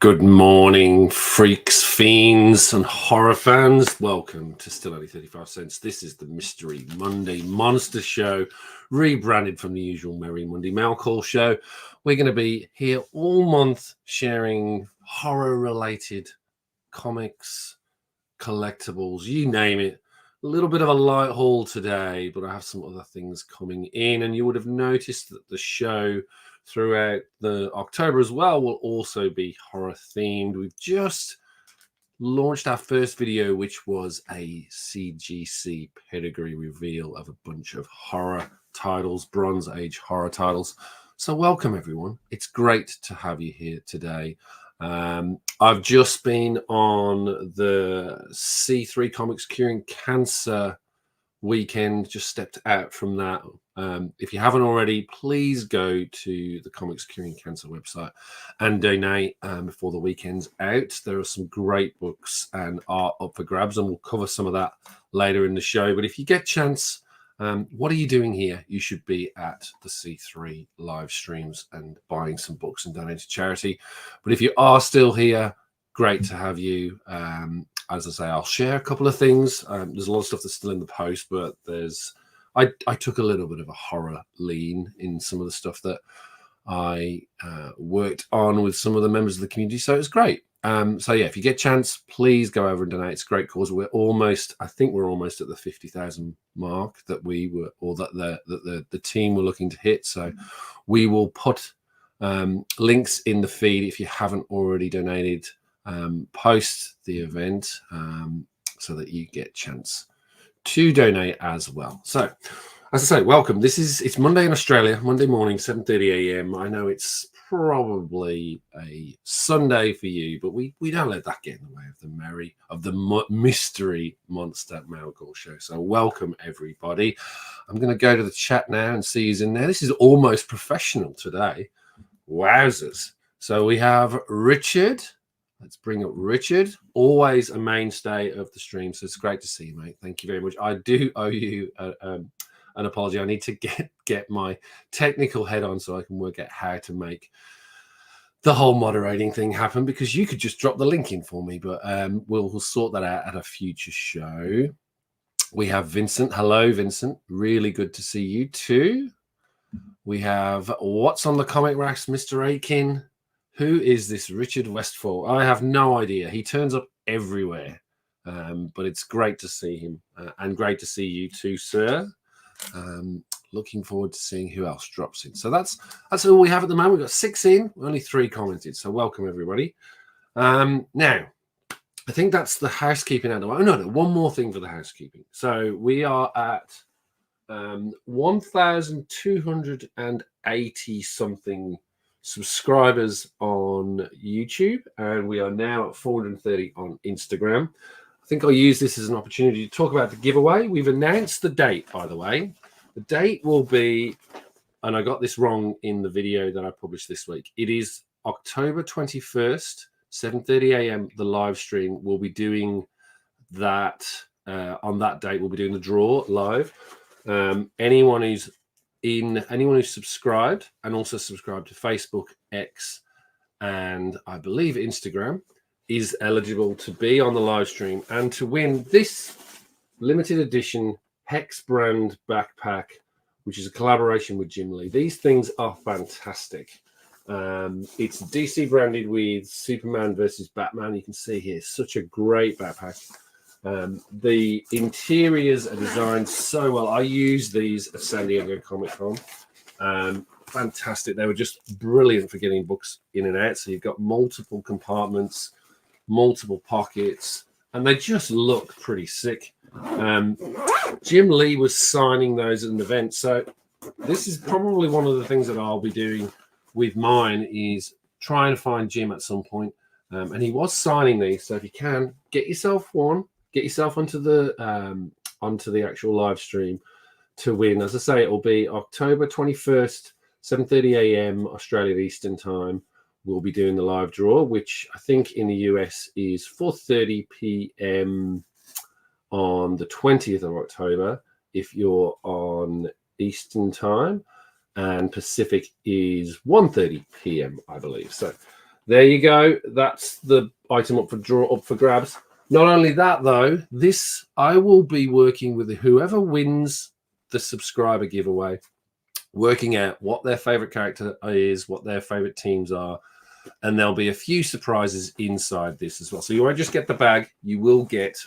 Good morning, freaks, fiends, and horror fans. Welcome to Still Only 35 Cents. This is the Mystery Monday Monster Show, rebranded from the usual Merry Monday Mail Call show. We're going to be here all month sharing horror-related comics, collectibles, you name it. A little bit of a light haul today, but I have some other things coming in, and you would have noticed that the show throughout the October as well will also be horror themed. We've just launched our first video, which was a CGC pedigree reveal of a bunch of horror titles, Bronze Age horror titles. So welcome everyone. It's great to have you here today. I've just been on the C3 Comics Curing Cancer weekend, just stepped out from that. If you haven't already, please go to the Comics Curing Cancer website and donate before the weekend's out. There are some great books and art up for grabs, and we'll cover some of that later in the show. But if you get a chance, what are you doing here? You should be at the C3 live streams and buying some books and donating to charity. But if you are still here, great to have you. As I say, I'll share a couple of things. There's a lot of stuff that's still in the post, but I took a little bit of a horror lean in some of the stuff that I worked on with some of the members of the community. So it's great. So yeah, if you get a chance, please go over and donate. It's a great cause. I think we're almost at the 50,000 mark that we were, or that the team were looking to hit. So we will put links in the feed if you haven't already donated post the event, so that you get a chance to donate as well. So as I say, welcome. It's Monday in Australia, Monday morning, 7:30 a.m. I know it's probably a Sunday for you, but we don't let that get in the way of the mystery monster mail call show. So welcome everybody. I'm going to go to the chat now and see who's in there. This is almost professional today. Wowzers. So we have Richard. Let's bring up Richard, always a mainstay of the stream. So it's great to see you, mate. Thank you very much. I do owe you an apology. I need to get my technical head on so I can work out how to make the whole moderating thing happen, because you could just drop the link in for me, but we'll sort that out at a future show. We have Vincent. Hello, Vincent. Really good to see you too. We have What's on the Comic Racks, Mr. Aiken. Who is this Richard Westfall? I have no idea. He turns up everywhere, but it's great to see him, and great to see you too, sir. Looking forward to seeing who else drops in. So that's all we have at the moment. We've got 6 in, only 3 commented. So welcome everybody. Now, I think that's the housekeeping out of the way. Oh, no, one more thing for the housekeeping. So we are at 1,280 something subscribers on YouTube, and we are now at 430 on Instagram. I think I'll use this as an opportunity to talk about the giveaway. We've announced the date, by the way. The date will be, and I got this wrong in the video that I published this week. It is October 21st, 7:30 a.m. The live stream. We'll be doing that on that date. We'll be doing the draw live. Anyone who's subscribed, and also subscribed to Facebook, X, and I believe Instagram, is eligible to be on the live stream and to win this limited edition Hex brand backpack, which is a collaboration with Jim Lee. These things are fantastic. It's DC branded with Superman versus Batman. You can see here, such a great backpack. The interiors are designed so well. I use these at San Diego Comic-Con. Fantastic. They were just brilliant for getting books in and out. So you've got multiple compartments, multiple pockets, and they just look pretty sick. Jim Lee was signing those at an event. So this is probably one of the things that I'll be doing with mine, is try and find Jim at some point. And he was signing these. So if you can, get yourself one. Get yourself onto the actual live stream to win. As I say, it will be October 21st, 7:30 a.m. Australian Eastern Time. We'll be doing the live draw, which I think in the US is 4:30 p.m. on the 20th of October if you're on Eastern Time, and Pacific is 1:30 p.m. I believe. So there you go. That's the item up for grabs. Not only that, though, this I will be working with whoever wins the subscriber giveaway, working out what their favorite character is, what their favorite teams are, and there'll be a few surprises inside this as well. So you won't just get the bag; you will get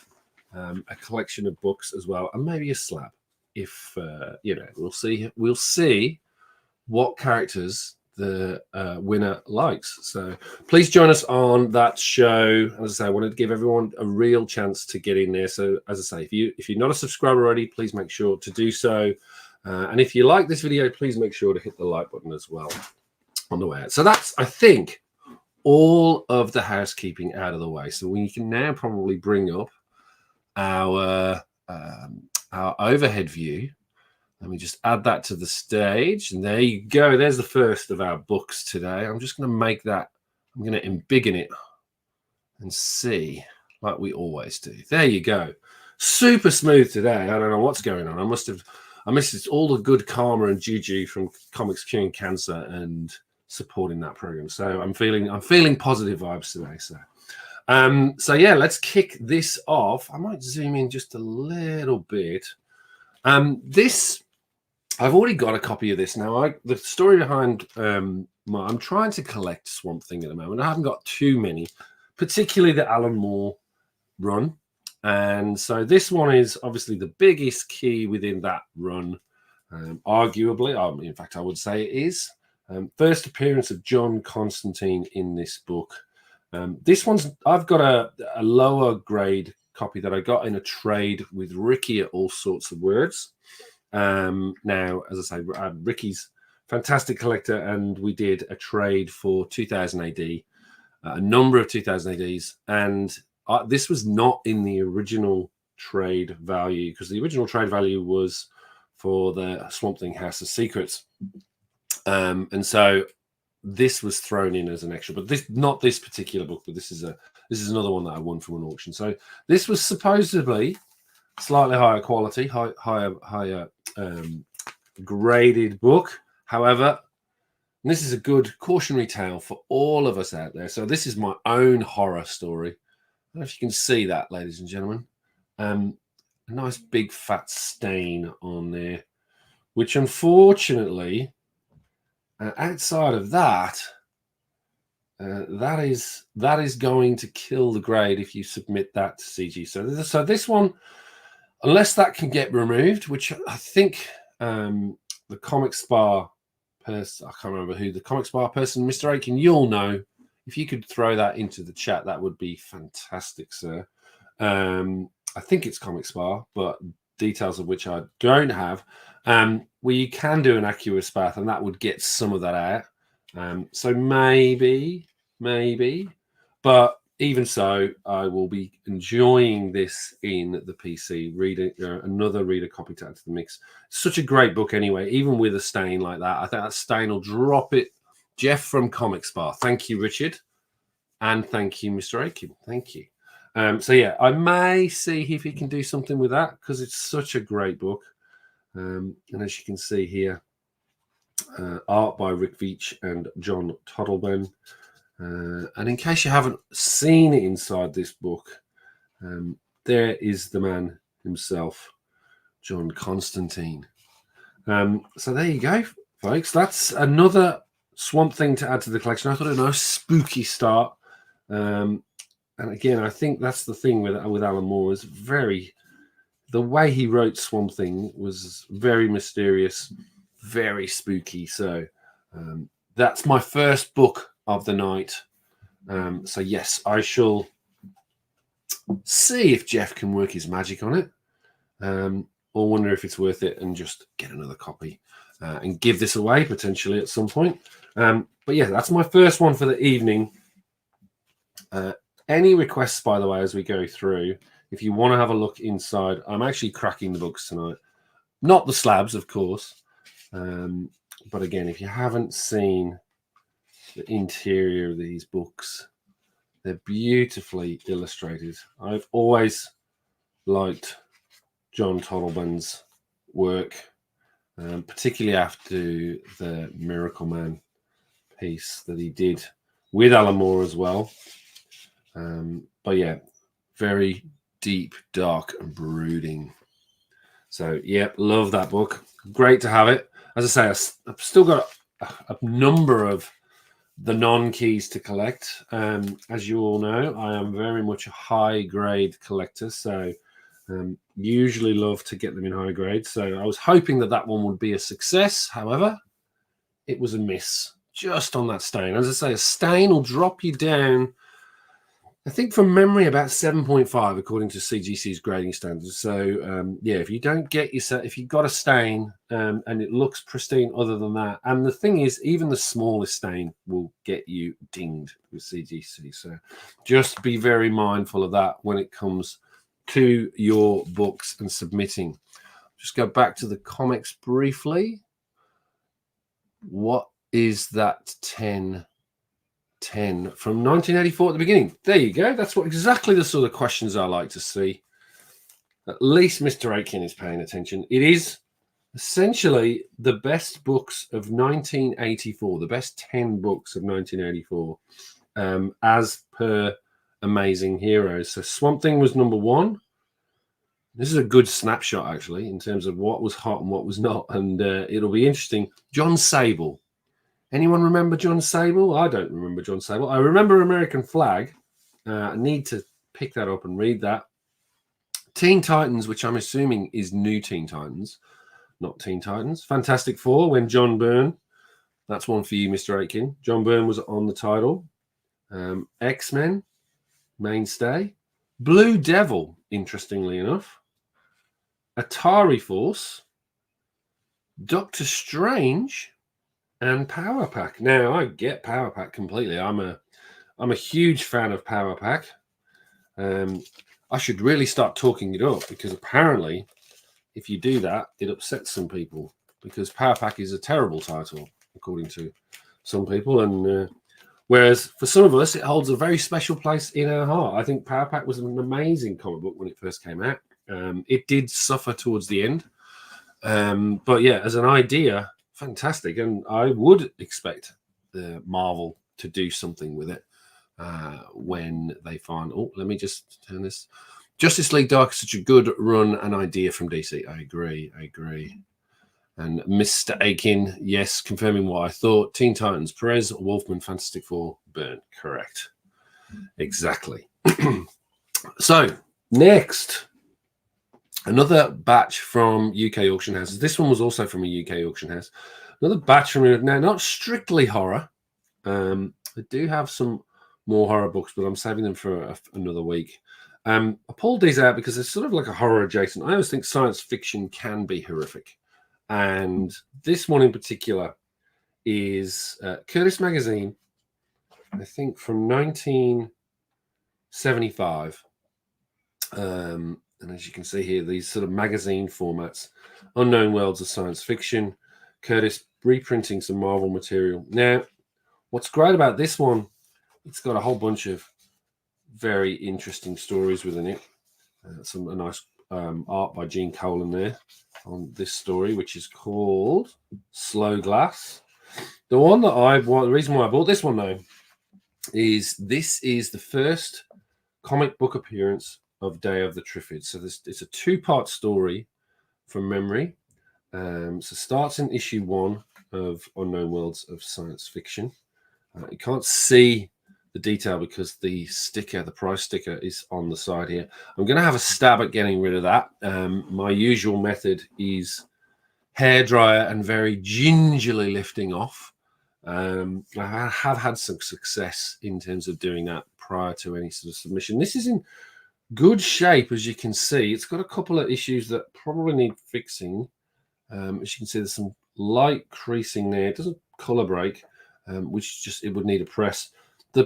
a collection of books as well, and maybe a slab. If we'll see what characters the winner likes. So please join us on that show. As I say, I wanted to give everyone a real chance to get in there. So as I say, if you're not a subscriber already, please make sure to do so. And if you like this video, please make sure to hit the like button as well on the way out. So that's, I think, all of the housekeeping out of the way. So we can now probably bring up our overhead view. Let me just add that to the stage. And there you go. There's the first of our books today. I'm just going to make that, I'm going to embiggen it and see like we always do. There you go. Super smooth today. I don't know what's going on. I missed all the good karma and juju from Comics Curing Cancer and supporting that program. So I'm feeling positive vibes today. So yeah, let's kick this off. I might zoom in just a little bit. This, I've already got a copy of this now. The story behind I'm trying to collect Swamp Thing at the moment. I haven't got too many, particularly the Alan Moore run. And so this one is obviously the biggest key within that run, arguably. In fact, I would say it is. First appearance of John Constantine in this book. This one's, I've got a lower grade copy that I got in a trade with Ricky at All Sorts of Words. Now, as I say, Ricky's fantastic collector, and we did a trade for 2000 AD, a number of 2000 ADs, and this was not in the original trade value, because the original trade value was for the Swamp Thing House of Secrets, and so this was thrown in as an extra. But not this particular book, but this is another one that I won from an auction. So this was supposedly slightly higher quality, higher graded book. However, this is a good cautionary tale for all of us out there. So this is my own horror story. I don't know if you can see that, ladies and gentlemen. A nice big fat stain on there, which unfortunately, outside of that, that is going to kill the grade if you submit that to CG. So this one, unless that can get removed, which I think the Comic Spa person, I can't remember who the Comic Spa person, Mr. Aiken, you'll know. If you could throw that into the chat, that would be fantastic, sir. I think it's Comic Spa, but details of which I don't have. Where you can do an aqueous bath, and that would get some of that out. So maybe, but even so, I will be enjoying this in the PC, reading another reader copy to add to the mix. Such a great book anyway, even with a stain like that. I think that stain will drop it. Jeff from Comic Spa. Thank you, Richard. And thank you, Mr. Aiken. Thank you. So yeah, I may see if he can do something with that, because it's such a great book. And as you can see here, art by Rick Veitch and John Toddleben. And in case you haven't seen it inside this book, there is the man himself, John Constantine. So there you go, folks. That's another Swamp Thing to add to the collection. I thought a nice spooky start. And again, I think that's the thing with Alan Moore, is the way he wrote Swamp Thing was very mysterious, very spooky. So that's my first book of the night. So yes, I shall see if Jeff can work his magic on it, or wonder if it's worth it and just get another copy and give this away potentially at some point. But yeah, that's my first one for the evening. Any requests, by the way, as we go through, if you want to have a look inside, I'm actually cracking the books tonight. Not the slabs, of course. But again, if you haven't seen the interior of these books, they're beautifully illustrated. I've always liked John Toddleben's work, particularly after the Miracle Man piece that he did with Alan Moore as well. But yeah, very deep, dark, and brooding. So yeah, love that book. Great to have it. As I say, I've still got a number of the non-keys to collect. As you all know, I am very much a high-grade collector, so usually love to get them in high grade. So I was hoping that one would be a success. However, it was a miss just on that stain. As I say, a stain will drop you down, I think from memory, about 7.5 according to CGC's grading standards. So yeah, if you don't get yourself, if you've got a stain and it looks pristine other than that, and the thing is, even the smallest stain will get you dinged with CGC. So just be very mindful of that when it comes to your books and submitting. Just go back to the comics briefly. What is that 10 from 1984 at the beginning? There you go. That's exactly the sort of questions I like to see. At least Mr. Aitken is paying attention. It is essentially the best books of 1984, the best 10 books of 1984, as per Amazing Heroes. So Swamp Thing was number 1. This is a good snapshot, actually, in terms of what was hot and what was not. And it'll be interesting. John Sable. Anyone remember John Sable? I don't remember John Sable. I remember American Flag. I need to pick that up and read that. Teen Titans, which I'm assuming is New Teen Titans, not Teen Titans. Fantastic Four, when John Byrne. That's one for you, Mr. Aitken. John Byrne was on the title. X-Men, mainstay. Blue Devil, interestingly enough. Atari Force. Doctor Strange. And Power Pack. Now, I get Power Pack completely. I'm a huge fan of Power Pack. I should really start talking it up, because apparently, if you do that, it upsets some people, because Power Pack is a terrible title, according to some people. And whereas for some of us, it holds a very special place in our heart. I think Power Pack was an amazing comic book when it first came out. It did suffer towards the end. But yeah, as an idea, fantastic, and I would expect the Marvel to do something with it when they find. Oh, let me just turn this. Justice League Dark is such a good run and idea from DC. I agree. And Mr. Aitken, yes, confirming what I thought. Teen Titans, Perez, Wolfman, Fantastic Four, Byrne. Correct. Exactly. So next. Another batch from UK auction houses. This one was also from a UK auction house. Another batch from now, not strictly horror. I do have some more horror books, but I'm saving them for another week. I pulled these out because it's sort of like a horror adjacent. I always think science fiction can be horrific. And this one in particular is Curtis Magazine, I think from 1975. And as you can see here, these sort of magazine formats, Unknown Worlds of Science Fiction, Curtis reprinting some Marvel material. Now, what's great about this one, it's got a whole bunch of very interesting stories within it. A nice art by Gene Colan there on this story, which is called Slow Glass. The reason why I bought this one, though, is this is the first comic book appearance of Day of the Triffids. So it's a 2-part story from memory. So starts in issue 1 of Unknown Worlds of Science Fiction. You can't see the detail because the price sticker is on the side here. I'm going to have a stab at getting rid of that. My usual method is hairdryer and very gingerly lifting off. I have had some success in terms of doing that prior to any sort of submission. This is in good shape, as you can see. It's got a couple of issues that probably need fixing. As you can see, there's some light creasing there. It doesn't color break, which just it would need a press.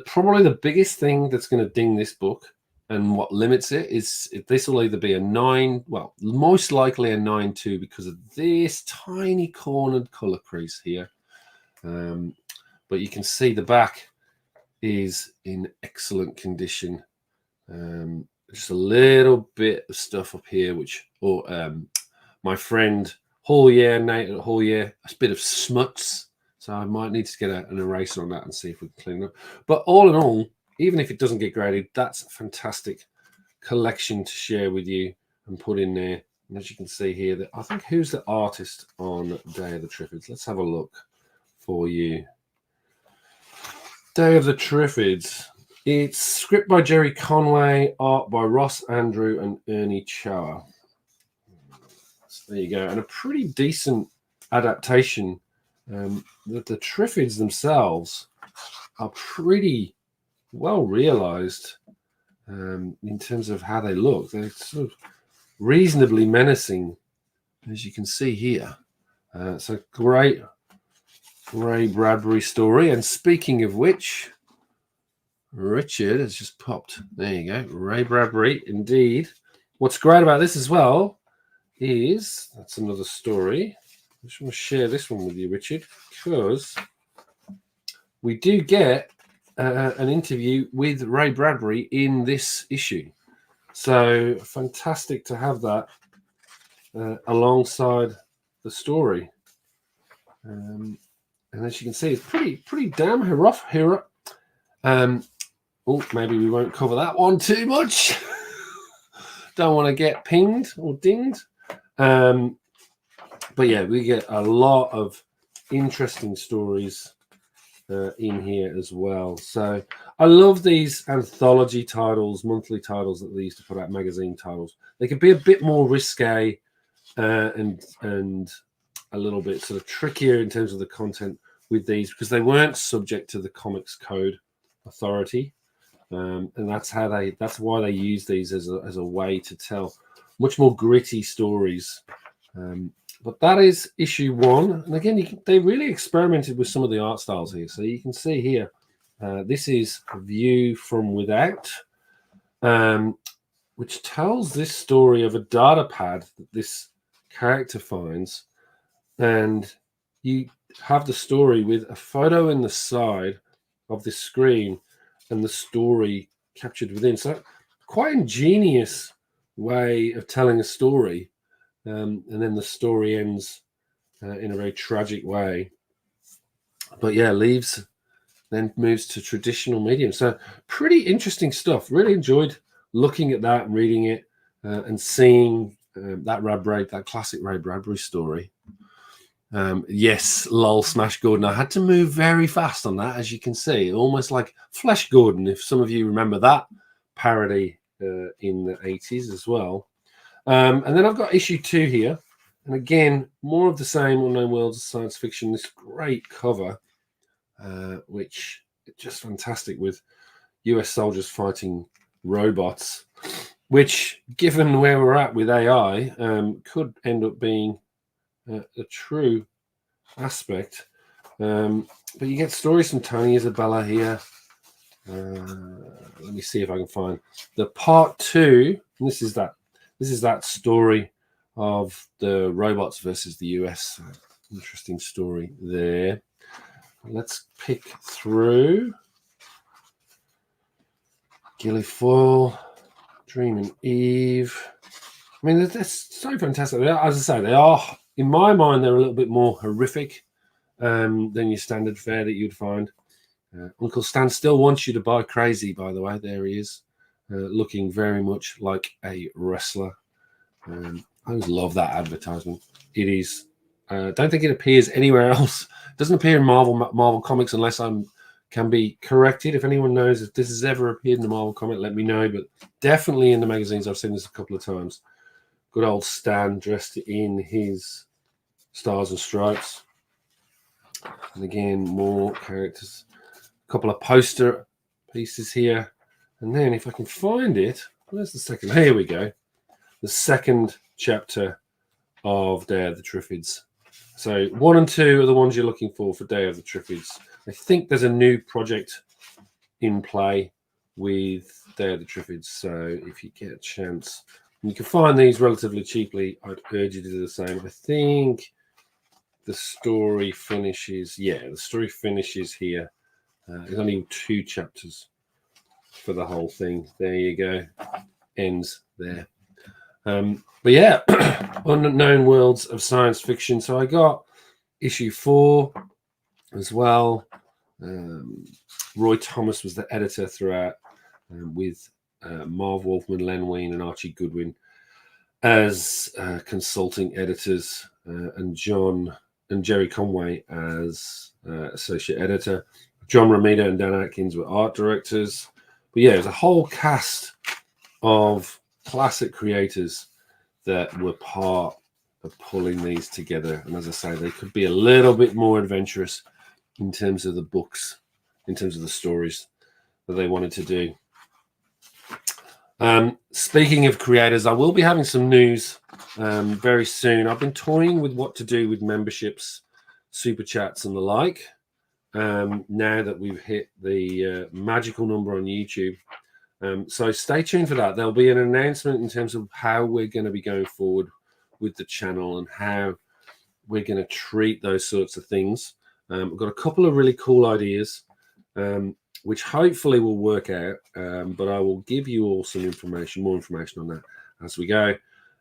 Probably the biggest thing that's going to ding this book and what limits it is this will either be a 9, well, most likely a 9.2 because of this tiny cornered color crease here. But you can see the back is in excellent condition. Just a little bit of stuff up here, my friend Nate at Hallyear, a bit of smuts. So I might need to get an eraser on that and see if we can clean it up. But all in all, even if it doesn't get graded, that's a fantastic collection to share with you and put in there. And as you can see here, that I think, who's the artist on Day of the Triffids? Let's have a look for you. Day of the Triffids. It's script by Jerry Conway, art by Ross Andrew and Ernie Chower. So there you go. And a pretty decent adaptation. The Triffids themselves are pretty well realized in terms of how they look. They're sort of reasonably menacing, as you can see here. It's a great Ray Bradbury story. And speaking of which, Richard has just popped. There you go. Ray Bradbury, indeed. What's great about this as well is, that's another story. I just want to share this one with you, Richard, because we do get an interview with Ray Bradbury in this issue. So fantastic to have that alongside the story. And as you can see, it's pretty damn rough here. Oh, maybe we won't cover that one too much. Don't want to get pinged or dinged. But yeah, we get a lot of interesting stories in here as well. So I love these anthology titles, monthly titles that they used to put out, magazine titles. They can be a bit more risque and a little bit sort of trickier in terms of the content with these, because they weren't subject to the Comics Code Authority. And that's why they use these as a way to tell much more gritty stories. But that is issue 1. And again, they really experimented with some of the art styles here. So you can see here, this is a view from without, which tells this story of a data pad that this character finds. And you have the story with a photo in the side of the screen and the story captured within. So quite ingenious way of telling a story. And then the story ends in a very tragic way. But yeah, then moves to traditional medium. So pretty interesting stuff. Really enjoyed looking at that and reading it and seeing that classic Ray Bradbury story. Yes, lol, Smash Gordon. I had to move very fast on that, as you can see, almost like Flesh Gordon, if some of you remember that parody in the 80s as well. And then I've got issue 2 here. And again, more of the same, Unknown Worlds of Science Fiction. This great cover, which is just fantastic, with US soldiers fighting robots, which, given where we're at with AI, could end up being a true aspect. But you get stories from Tony Isabella here. Let me see if I can find the part 2. And this is that story of the robots versus the US. Interesting story there. Let's pick through Gillifoyle, Dreaming Eve. I mean, that's so fantastic. As I say, they are, in my mind, they're a little bit more horrific than your standard fare that you'd find. Uncle Stan still wants you to buy Crazy, by the way. There he is, looking very much like a wrestler. I always love that advertisement. It is. Don't think it appears anywhere else. It doesn't appear in Marvel Comics unless can be corrected. If anyone knows if this has ever appeared in the Marvel comic, let me know. But definitely in the magazines, I've seen this a couple of times. Good old Stan dressed in his Stars and Stripes. And again, more characters. A couple of poster pieces here. And then if I can find it, where's the second? Here we go. The second chapter of Day of the Triffids. So 1 and 2 are the ones you're looking for Day of the Triffids. I think there's a new project in play with Day of the Triffids. So if you get a chance, you can find these relatively cheaply. I'd urge you to do the same. I think the story finishes. Yeah, the story finishes here. There's only 2 chapters for the whole thing. There you go. Ends there. But yeah, Unknown Worlds of Science Fiction. So I got issue 4, as well. Roy Thomas was the editor throughout, with Marv Wolfman, Len Wein, and Archie Goodwin as consulting editors, and John and Jerry Conway as associate editor. John Romita and Dan Atkins were art directors. But yeah, it was a whole cast of classic creators that were part of pulling these together. And as I say, they could be a little bit more adventurous in terms of the books, in terms of the stories that they wanted to do. Speaking of creators, I will be having some news very soon. I've been toying with what to do with memberships, super chats, and the like. Now that we've hit the magical number on YouTube. So stay tuned for that. There'll be an announcement in terms of how we're going to be going forward with the channel and how we're going to treat those sorts of things. I've got a couple of really cool ideas, which hopefully will work out, but I will give you all some information, more information on that as we go.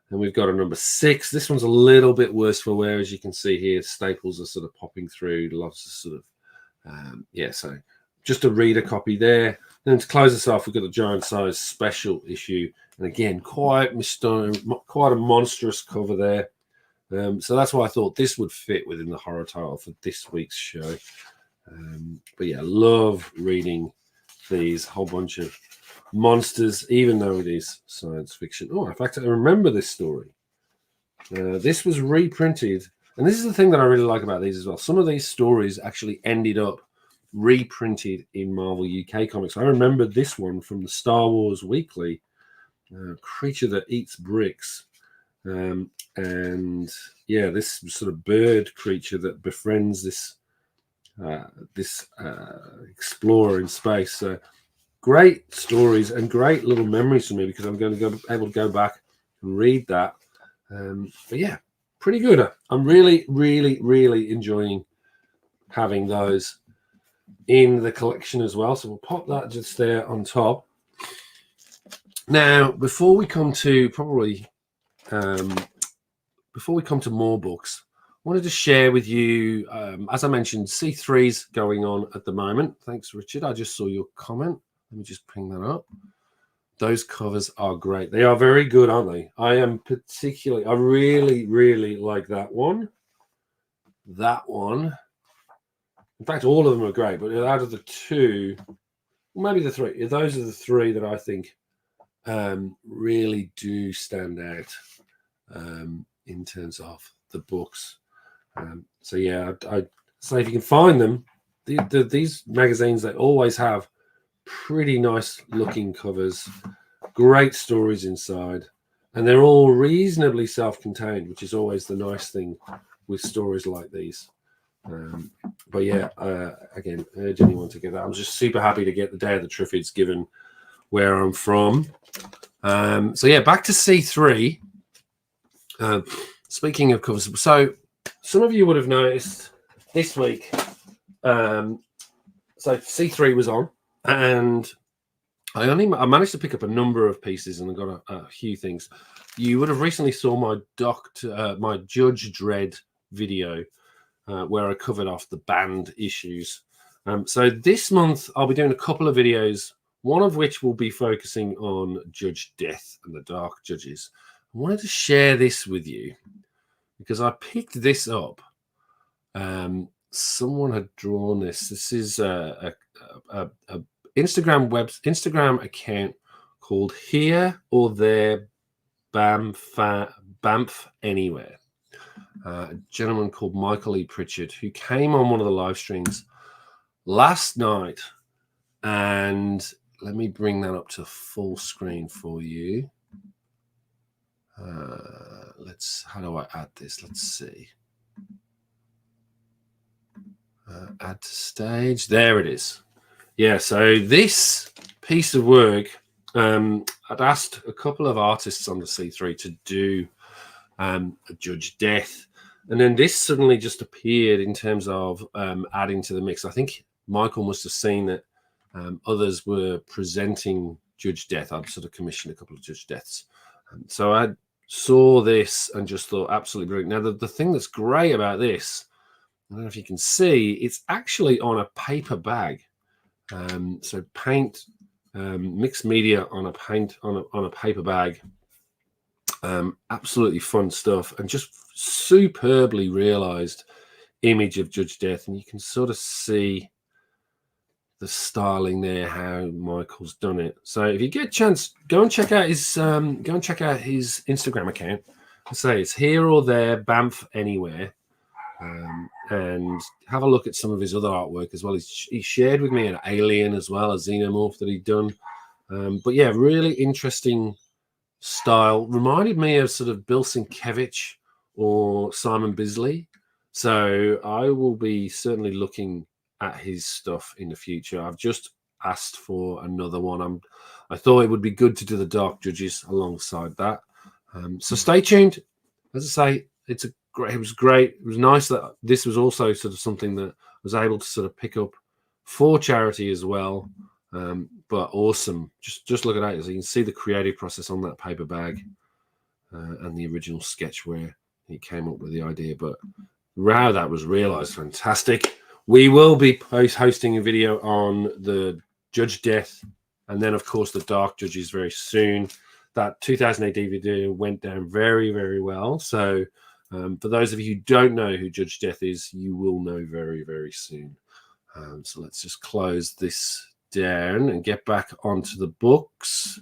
And we've got a number 6. This one's a little bit worse for wear, as you can see here. Staples are sort of popping through, lots of sort of, so just a reader copy there. Then to close us off, we've got the giant size special issue. And again, quite a monstrous cover there. So that's why I thought this would fit within the horror title for this week's show. But yeah, love reading these whole bunch of monsters, even though it is science fiction. Oh, in fact, I remember this story. This was reprinted, and this is the thing that I really like about these as well. Some of these stories actually ended up reprinted in Marvel UK Comics. I remember this one from the Star Wars Weekly, Creature That Eats Bricks. And yeah, this sort of bird creature that befriends this explorer in space. So great stories and great little memories for me, because I'm going to be able to go back and read that. But yeah, pretty good. I'm really, really, really enjoying having those in the collection as well. So we'll pop that just there on top. Now, before we come to more books, I wanted to share with you, as I mentioned, C3's going on at the moment. Thanks, Richard. I just saw your comment. Let me just bring that up. Those covers are great. They are very good, aren't they? I really, really like that one. That one. In fact, all of them are great, but out of the two, maybe the three, those are the three that I think really do stand out in terms of the books. So yeah, I'd say if you can find them, these magazines, they always have pretty nice looking covers, great stories inside, and they're all reasonably self-contained, which is always the nice thing with stories like these. But yeah, again, urge anyone to get that. I'm just super happy to get the Day of the Triffids, given where I'm from. So yeah, back to C3. Speaking of covers, so some of you would have noticed this week, so C3 was on, and I managed to pick up a number of pieces, and I got a few things. You would have recently saw my Judge Dredd video, where I covered off the banned issues. So this month I'll be doing a couple of videos, one of which will be focusing on Judge Death and the Dark Judges. I wanted to share this with you because I picked this up. Someone had drawn this. This is a Instagram account called Here or There Bamf Anywhere. A gentleman called Michael E. Pritchard, who came on one of the live streams last night, and let me bring that up to full screen for you. How do I add this? Let's see. Add to stage. There it is. Yeah, so this piece of work, I'd asked a couple of artists on the C3 to do a Judge Death, and then this suddenly just appeared in terms of adding to the mix. I think Michael must have seen that others were presenting Judge Death. I'd sort of commissioned a couple of Judge Deaths. So I saw this and just thought absolutely brilliant. Now, the thing that's great about this I don't know if you can see, it's actually on a paper bag. So paint, mixed media on a paper bag. Absolutely fun stuff, and just superbly realized image of Judge Death, and you can sort of see the styling there, how Michael's done it. So if you get a chance, go and check out his Instagram account. I say it's Here or There, Banff Anywhere, and have a look at some of his other artwork as well. He shared with me an Alien as well, a Xenomorph that he'd done. But yeah, really interesting style. Reminded me of sort of Bill Sienkiewicz or Simon Bisley. So I will be certainly looking at his stuff in the future. I've just asked for another one. I thought it would be good to do the Dark Judges alongside that. So stay tuned. As I say, it was great. It was nice that this was also sort of something that I was able to sort of pick up for charity as well. But awesome. Just look at that. So you can see the creative process on that paper bag and the original sketch where he came up with the idea. But how that was realized, fantastic. We will be hosting a video on the Judge Death and then, of course, the Dark Judges very soon. That 2008 DVD went down very, very well. So for those of you who don't know who Judge Death is, you will know very, very soon. So let's just close this down and get back onto the books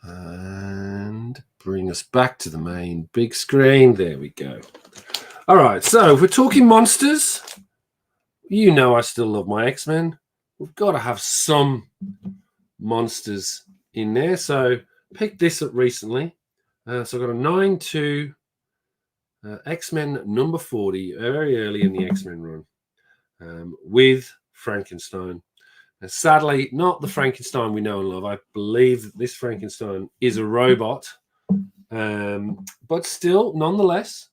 and bring us back to the main big screen. There we go. All right, so if we're talking monsters, you know I still love my X-Men. We've got to have some monsters in there. So picked this up recently. So I've got a 9-2 X-Men number 40, very early in the X-Men run, with Frankenstein. Now, sadly, not the Frankenstein we know and love. I believe this Frankenstein is a robot, but still, nonetheless,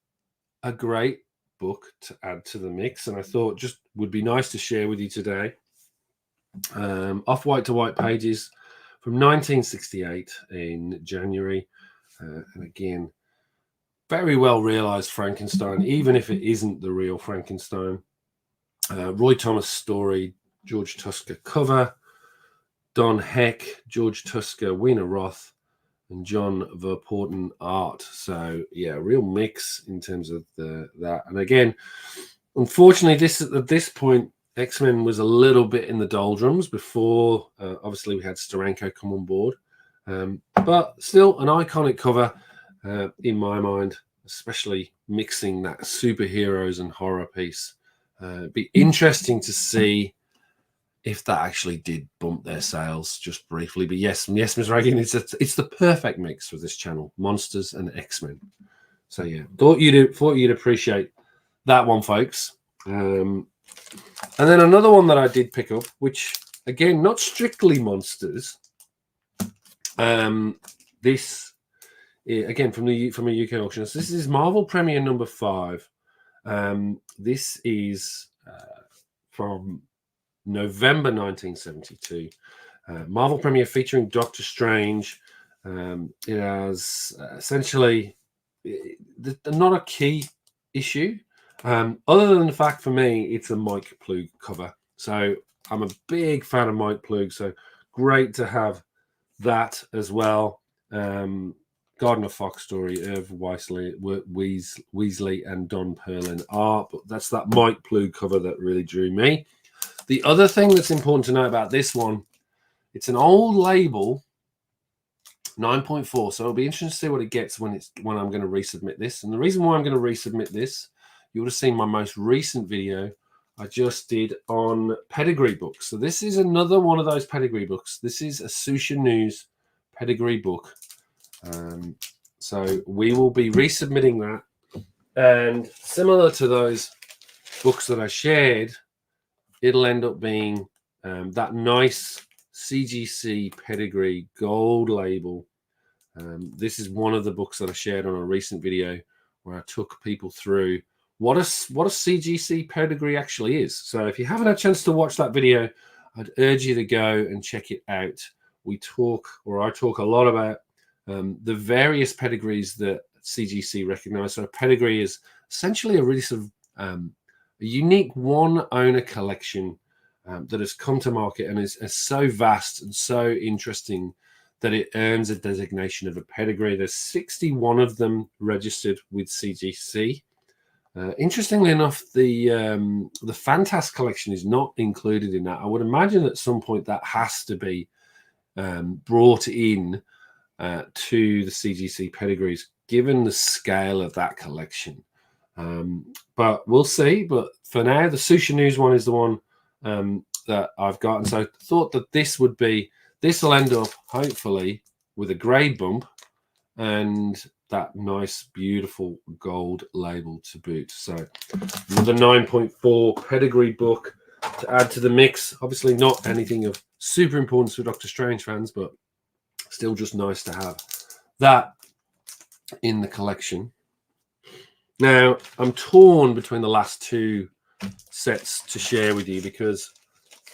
a great book to add to the mix. And I thought just would be nice to share with you today. Off-white to white pages from 1968 in January. And again, very well realized Frankenstein, even if it isn't the real Frankenstein. Roy Thomas story, George Tusker cover, Don Heck, George Tusker, Weena Roth, and John Verpoorten art. So yeah, real mix in terms of that. And again, unfortunately, at this point, X-Men was a little bit in the doldrums before. Obviously, we had Steranko come on board, but still an iconic cover in my mind, especially mixing that superheroes and horror piece. It'd be interesting to see if that actually did bump their sales just briefly. But yes, Ms. Reagan, it's the perfect mix for this channel, monsters and X-Men. So yeah, thought you'd appreciate that one, folks. And then another one that I did pick up, which again, not strictly monsters. This again from a UK auction. So this is Marvel Premiere number 5. This is from November 1972. Marvel Premiere featuring Doctor Strange. It has essentially not a key issue, other than the fact for me it's a Mike Ploog cover. So I'm a big fan of Mike Ploog, so great to have that as well. Gardner Fox story, Irv Weasley and Don Perlin art, but that's that Mike Ploog cover that really drew me. The other thing that's important to know about this one, it's an old label, 9.4. So it'll be interesting to see what it gets when I'm going to resubmit this. And the reason why I'm going to resubmit this, you would have seen my most recent video I just did on pedigree books. So this is another one of those pedigree books. This is a Susha News pedigree book. So we will be resubmitting that. And similar to those books that I shared, it'll end up being that nice CGC pedigree gold label. This is one of the books that I shared on a recent video where I took people through what a CGC pedigree actually is. So if you haven't had a chance to watch that video, I'd urge you to go and check it out. I talk a lot about the various pedigrees that CGC recognize. So a pedigree is essentially a really sort of a unique one-owner collection that has come to market and is so vast and so interesting that it earns a designation of a pedigree. There's 61 of them registered with CGC. Interestingly enough, the Fantas collection is not included in that. I would imagine at some point that has to be brought in to the CGC pedigrees, given the scale of that collection. But we'll see. But for now, the Susha News one is the one that I've got. And so I thought that this will end up, hopefully, with a grade bump and that nice, beautiful gold label to boot. So another 9.4 pedigree book to add to the mix. Obviously not anything of super importance for Doctor Strange fans, but still just nice to have that in the collection. Now, I'm torn between the last two sets to share with you because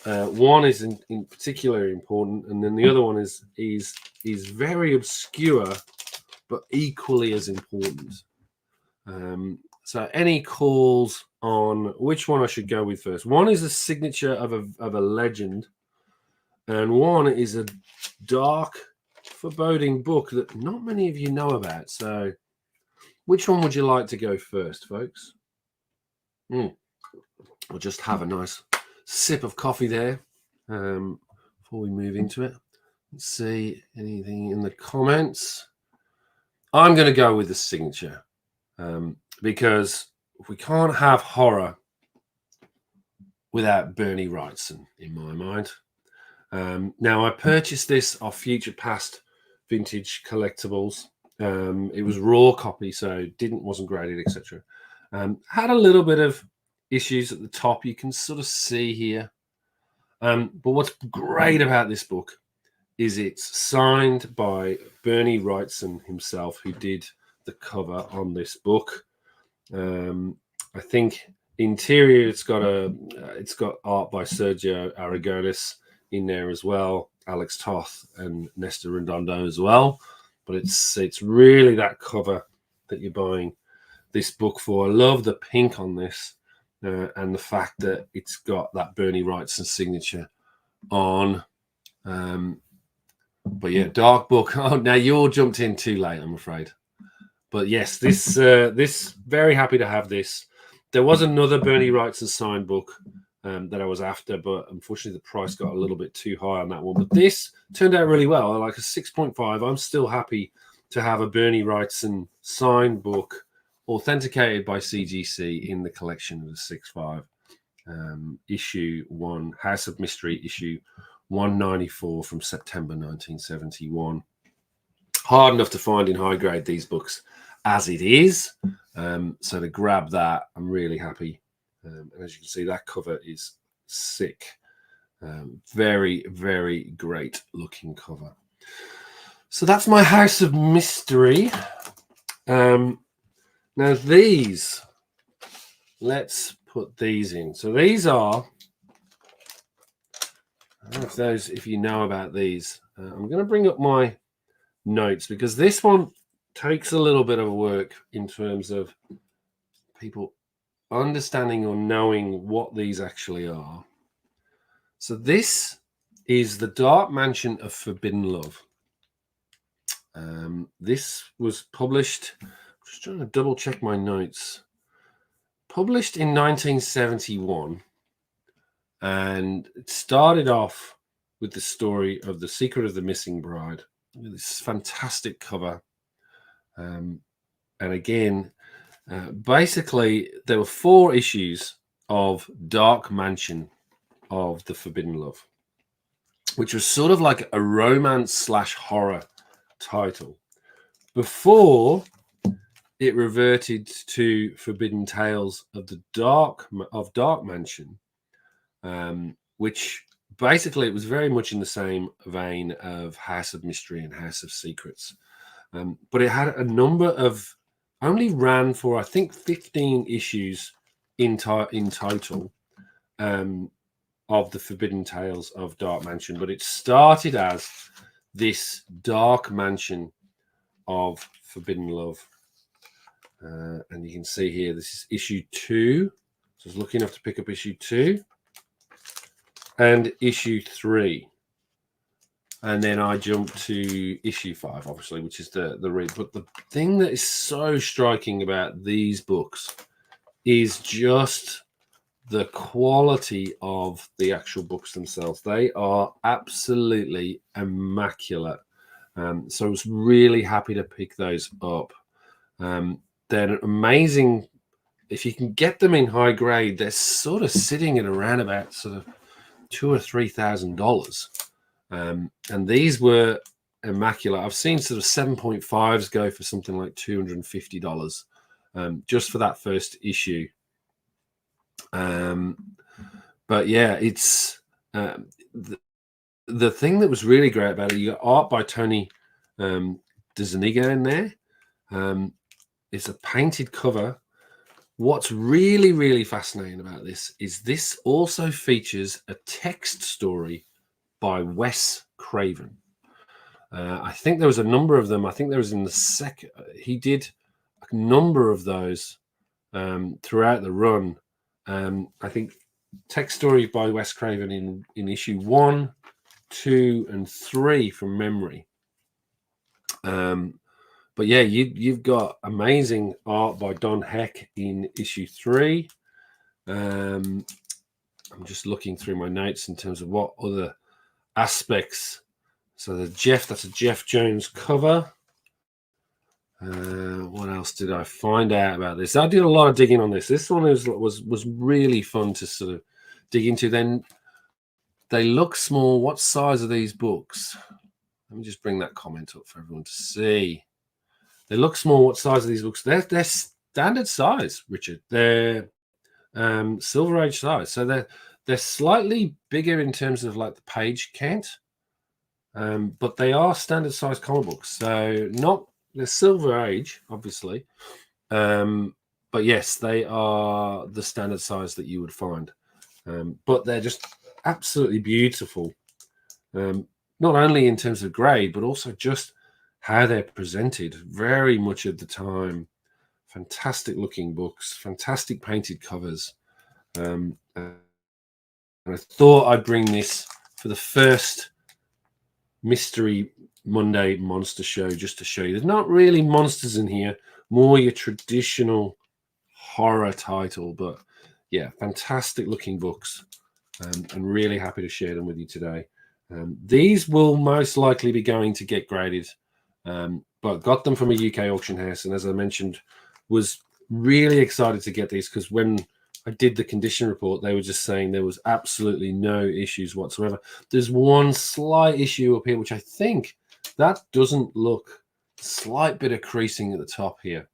one is in particular important, and then the other one is very obscure, but equally as important. So any calls on which one I should go with first? One is a signature of a legend, and one is a dark, foreboding book that not many of you know about. So which one would you like to go first, folks? We'll just have a nice sip of coffee there before we move into it. Let's see anything in the comments. I'm going to go with the signature because we can't have horror without Bernie Wrightson, in my mind. Now, I purchased this off Future Past Vintage Collectibles. It was raw copy, so wasn't graded, etc. Had a little bit of issues at the top. You can sort of see here. But what's great about this book is it's signed by Bernie Wrightson himself, who did the cover on this book. I think interior it's got art by Sergio Aragonis in there as well, Alex Toth and Nestor Redondo as well. But it's really that cover that you're buying this book for. I love the pink on this and the fact that it's got that Bernie Wrightson signature on. But yeah, dark book. Oh, now you all jumped in too late, I'm afraid. But yes, this very happy to have this. There was another Bernie Wrightson signed book that I was after, but unfortunately the price got a little bit too high on that one. But this turned out really well. I like a 6.5. I'm still happy to have a Bernie Wrightson signed book authenticated by CGC in the collection of the 6.5. Issue 1, House of Mystery, issue 194 from September 1971. Hard enough to find in high grade, these books, as it is. So to grab that, I'm really happy. And as you can see, that cover is sick. Very, very great looking cover. So that's my House of Mystery. Now these, let's put these in. So these are, I don't know if you know about these. I'm going to bring up my notes because this one takes a little bit of work in terms of people understanding or knowing what these actually are. So this is the Dark Mansion of Forbidden Love. This was published, just trying to double check my notes, published in 1971, and it started off with the story of The Secret of the Missing Bride. This fantastic cover. And again, basically, there were 4 issues of Dark Mansion of the Forbidden Love, which was sort of like a romance/horror title before it reverted to Forbidden Tales of the Dark Mansion, which basically it was very much in the same vein of House of Mystery and House of Secrets, but it had a number of, only ran for I think 15 issues in total of the Forbidden Tales of Dark Mansion, but it started as this Dark Mansion of Forbidden Love. And you can see here, this is issue 2. So I was lucky enough to pick up issue 2 and issue 3. And then I jumped to issue 5, obviously, which is the read. But the thing that is so striking about these books is just the quality of the actual books themselves. They are absolutely immaculate. So I was really happy to pick those up. They're amazing. If you can get them in high grade, they're sort of sitting at around about sort of $2,000 or $3,000. And these were immaculate. I've seen sort of 7.5s go for something like $250 just for that first issue. But yeah, it's the thing that was really great about it. You got art by Tony DeZuniga in there. It's a painted cover. What's really, really fascinating about this also features a text story by Wes Craven. I think there was a number of them. I think there was in the second. He did a number of those throughout the run. I think text story by Wes Craven in issue 1, 2, and 3 from memory. But yeah, you've got amazing art by Don Heck in issue 3. I'm just looking through my notes in terms of what other aspects. So that's a Jeff Jones cover. What else did I find out about this? I did a lot of digging on this. This one was really fun to sort of dig into. Then they look small. What size are these books? Let me just bring that comment up for everyone to see. They look small. What size are these books? They're standard size, Richard. They're Silver Age size. So they're slightly bigger in terms of like the page count, but they are standard size comic books. So not the Silver Age, obviously, but yes, they are the standard size that you would find. But they're just absolutely beautiful, not only in terms of grade, but also just how they're presented. Very much at the time, fantastic looking books, fantastic painted covers. And I thought I'd bring this for the first Mystery Monday Monster Show just to show you. There's not really monsters in here, more your traditional horror title. But yeah, fantastic looking books. I'm really happy to share them with you today. These will most likely be going to get graded, but got them from a UK auction house. And as I mentioned, was really excited to get these because when I did the condition report, they were just saying there was absolutely no issues whatsoever. There's one slight issue up here, which I think that doesn't look, slight bit of creasing at the top here,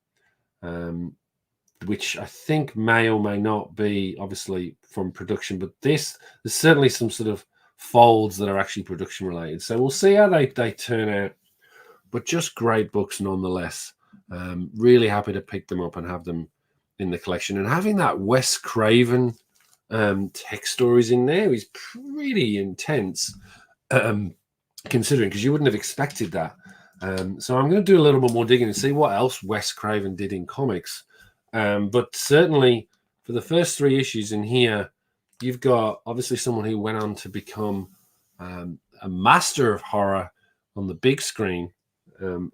which I think may or may not be obviously from production, but there's certainly some sort of folds that are actually production related. So we'll see how they turn out, but just great books nonetheless. Really happy to pick them up and have them in the collection, and having that Wes Craven text stories in there is pretty intense, considering, because you wouldn't have expected that. So I'm going to do a little bit more digging and see what else Wes Craven did in comics. But certainly for the first 3 issues in here, you've got obviously someone who went on to become a master of horror on the big screen.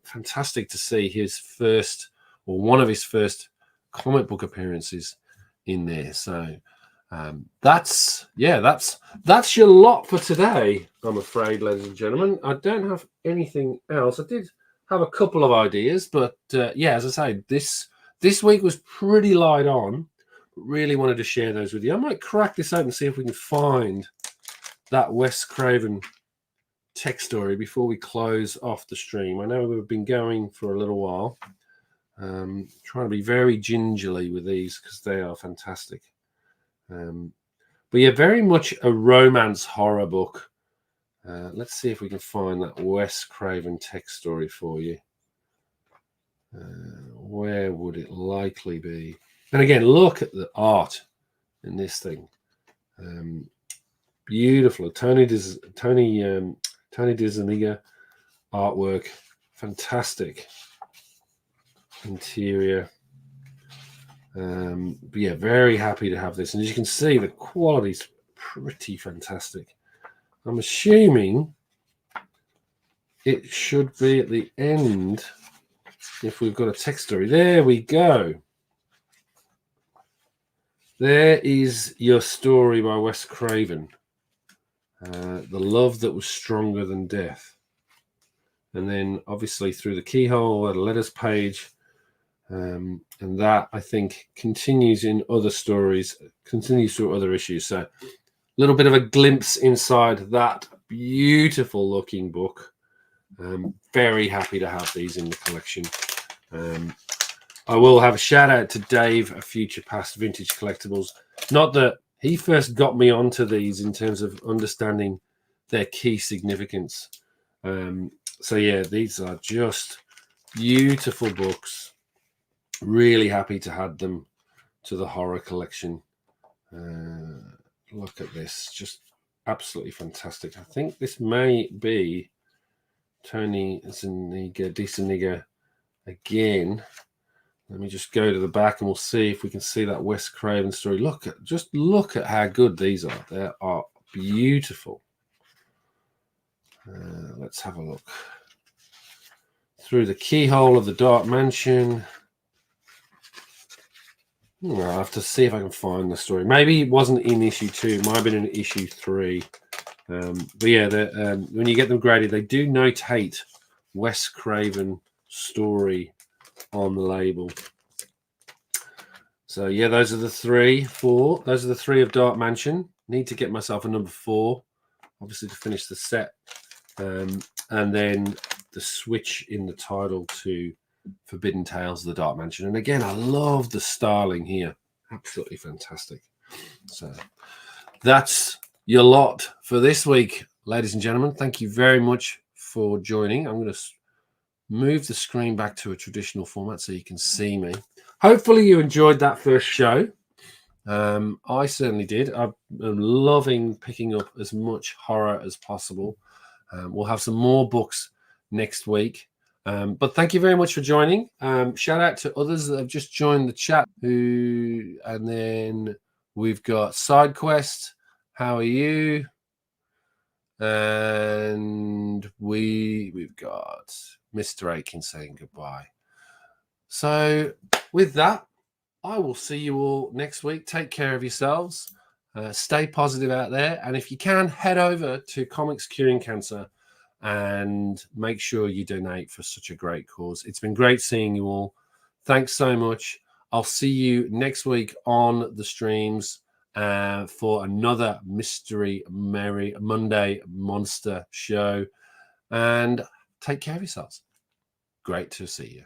Fantastic to see his first, or one of his first, comic book appearances in there. So that's your lot for today, I'm afraid, ladies and gentlemen. I don't have anything else. I did have a couple of ideas, but yeah, as I say, this week was pretty light on. Really wanted to share those with you. I might crack this out and see if we can find that Wes Craven text story before we close off the stream. I know we've been going for a little while. Trying to be very gingerly with these because they are fantastic. But yeah, very much a romance horror book. Let's see if we can find that Wes Craven text story for you. Where would it likely be? And again, look at the art in this thing. Beautiful. Tony DeZuniga artwork. Fantastic interior. But yeah, very happy to have this. And as you can see, the quality's pretty fantastic. I'm assuming it should be at the end if we've got a text story. There we go. There is your story by Wes Craven. The love that was stronger than death. And then obviously through the keyhole at a letters page. And that, I think, continues in other stories, continues through other issues. So a little bit of a glimpse inside that beautiful looking book. Very happy to have these in the collection. I will have a shout out to Dave, a Future Past Vintage Collectibles. Not that he first got me onto these in terms of understanding their key significance. So yeah, these are just beautiful books. Really happy to add them to the horror collection. Look at this, just absolutely fantastic. I think this may be Tony DeSaniga again. Let me just go to the back and we'll see if we can see that Wes Craven story. Just look at how good these are. They are beautiful. Let's have a look. Through the keyhole of the Dark Mansion. I'll have to see if I can find the story. Maybe it wasn't in issue 2. It might have been in issue 3. But yeah, when you get them graded, they do notate Wes Craven story on the label. So yeah, those are the 4. Those are the 3 of Dark Mansion. Need to get myself a number 4, obviously, to finish the set. And then the switch in the title to Forbidden Tales of the Dark Mansion. And again, I love the styling here. Absolutely fantastic. So that's your lot for this week, ladies and gentlemen. Thank you very much for joining. I'm going to move the screen back to a traditional format so you can see me. Hopefully you enjoyed that first show. I certainly did. I'm loving picking up as much horror as possible. We'll have some more books next week. But thank you very much for joining. Shout out to others that have just joined the chat. And then we've got SideQuest. How are you? And we've got Mr. Aiken saying goodbye. So with that, I will see you all next week. Take care of yourselves. Stay positive out there. And if you can, head over to Comics Curing Cancer and make sure you donate for such a great cause. It's been great seeing you all. Thanks so much. I'll see you next week on the streams for another Mystery Merry Monday Monster show. And take care of yourselves. Great to see you.